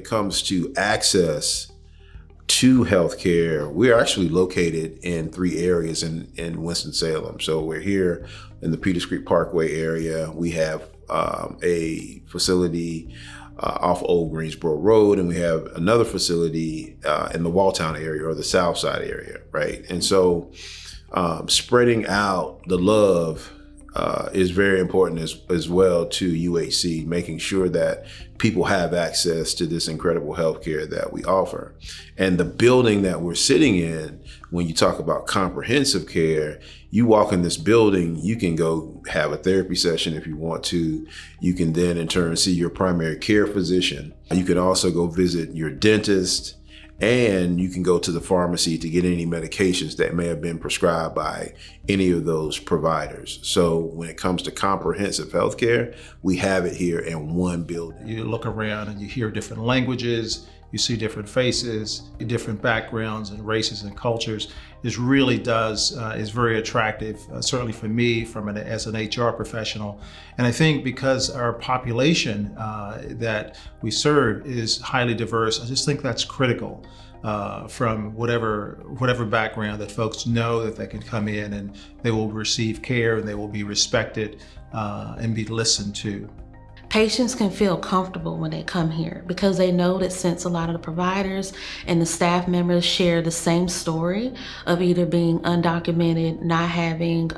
it comes to access to healthcare, we're actually located in 3 areas in Winston-Salem. So we're here in the Peters Creek Parkway area. We have a facility off Old Greensboro Road, and we have another facility in the Walltown area or the South Side area, right? And so spreading out the love is very important as well to UHC, making sure that people have access to this incredible healthcare that we offer. And the building that we're sitting in, when you talk about comprehensive care, you walk in this building, you can go have a therapy session if you want to. You can then in turn see your primary care physician. You can also go visit your dentist, and you can go to the pharmacy to get any medications that may have been prescribed by any of those providers. So when it comes to comprehensive healthcare, we have it here in one building. You look around and you hear different languages, you see different faces, different backgrounds and races and cultures. This really is very attractive, certainly for me as an HR professional. And I think because our population that we serve is highly diverse, I just think that's critical from whatever background, that folks know that they can come in and they will receive care and they will be respected and be listened to. Patients can feel comfortable when they come here because they know that since a lot of the providers and the staff members share the same story of either being undocumented, not having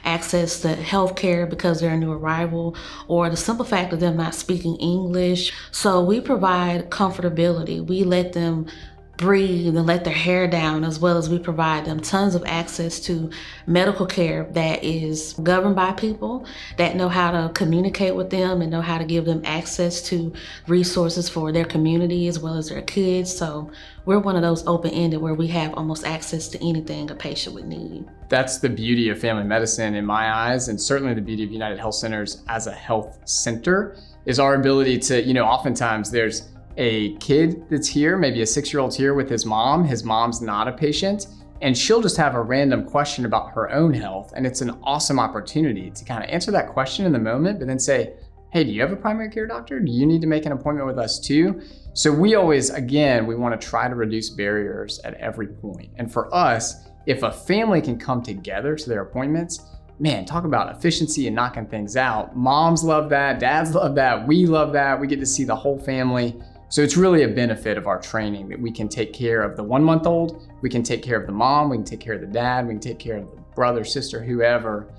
access to health care because they're a new arrival, or the simple fact of them not speaking English. So we provide comfortability. We let them breathe and let their hair down, as well as we provide them tons of access to medical care that is governed by people that know how to communicate with them and know how to give them access to resources for their community as well as their kids. So we're one of those open-ended where we have almost access to anything a patient would need. That's the beauty of family medicine in my eyes, and certainly the beauty of United Health Centers as a health center is our ability to, oftentimes there's a kid that's here, maybe a 6-year-old here with his mom. His mom's not a patient, and she'll just have a random question about her own health. And it's an awesome opportunity to kind of answer that question in the moment, but then say, hey, do you have a primary care doctor? Do you need to make an appointment with us too? So we always, again, we want to try to reduce barriers at every point. And for us, if a family can come together to their appointments, man, talk about efficiency and knocking things out. Moms love that, dads love that, we love that. We get to see the whole family. So it's really a benefit of our training that we can take care of the 1-month-old, we can take care of the mom, we can take care of the dad, we can take care of the brother, sister, whoever.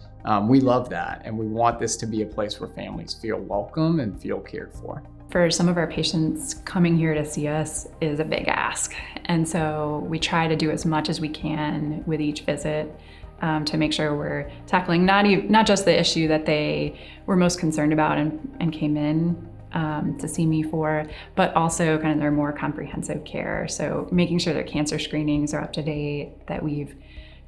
We love that, and we want this to be a place where families feel welcome and feel cared for. For some of our patients, coming here to see us is a big ask. And so we try to do as much as we can with each visit to make sure we're tackling not just the issue that they were most concerned about and came in to see me for, but also kind of their more comprehensive care. So making sure their cancer screenings are up to date, that we've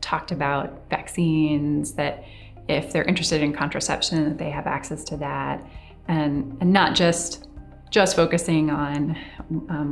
talked about vaccines, that if they're interested in contraception, that they have access to that, and not just focusing on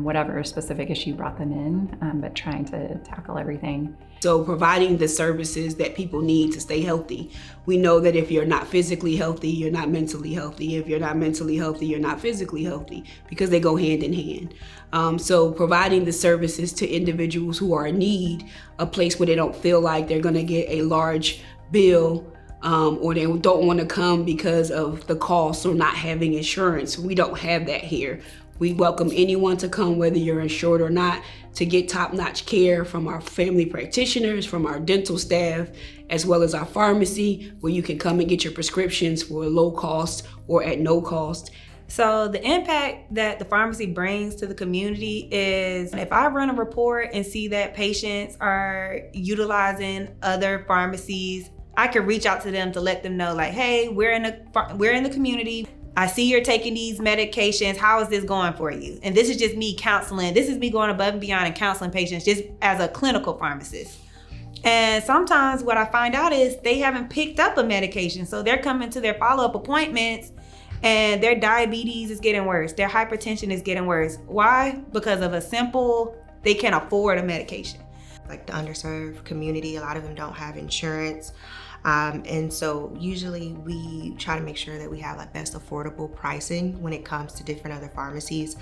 whatever specific issue brought them in, but trying to tackle everything. So providing the services that people need to stay healthy. We know that if you're not physically healthy, you're not mentally healthy. If you're not mentally healthy, you're not physically healthy, because they go hand in hand. So providing the services to individuals who are in need, a place where they don't feel like they're gonna get a large bill, or they don't want to come because of the cost or not having insurance. We don't have that here. We welcome anyone to come, whether you're insured or not, to get top-notch care from our family practitioners, from our dental staff, as well as our pharmacy, where you can come and get your prescriptions for low cost or at no cost. So the impact that the pharmacy brings to the community is, if I run a report and see that patients are utilizing other pharmacies, I can reach out to them to let them know, like, hey, we're in the community. I see you're taking these medications. How is this going for you? And this is just me counseling. This is me going above and beyond and counseling patients just as a clinical pharmacist. And sometimes what I find out is they haven't picked up a medication. So they're coming to their follow-up appointments and their diabetes is getting worse. Their hypertension is getting worse. Why? Because of they can't afford a medication. Like the underserved community, a lot of them don't have insurance. And so usually we try to make sure that we have like best affordable pricing when it comes to different other pharmacies.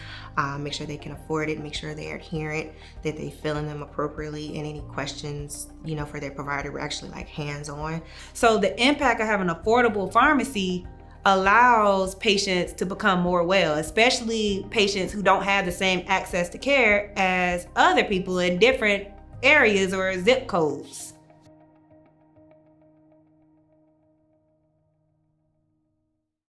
Make sure they can afford it, make sure they're adherent, that they fill in them appropriately, and any questions, you know, for their provider, we're actually like hands-on. So the impact of having an affordable pharmacy allows patients to become more well, especially patients who don't have the same access to care as other people in different areas or zip codes.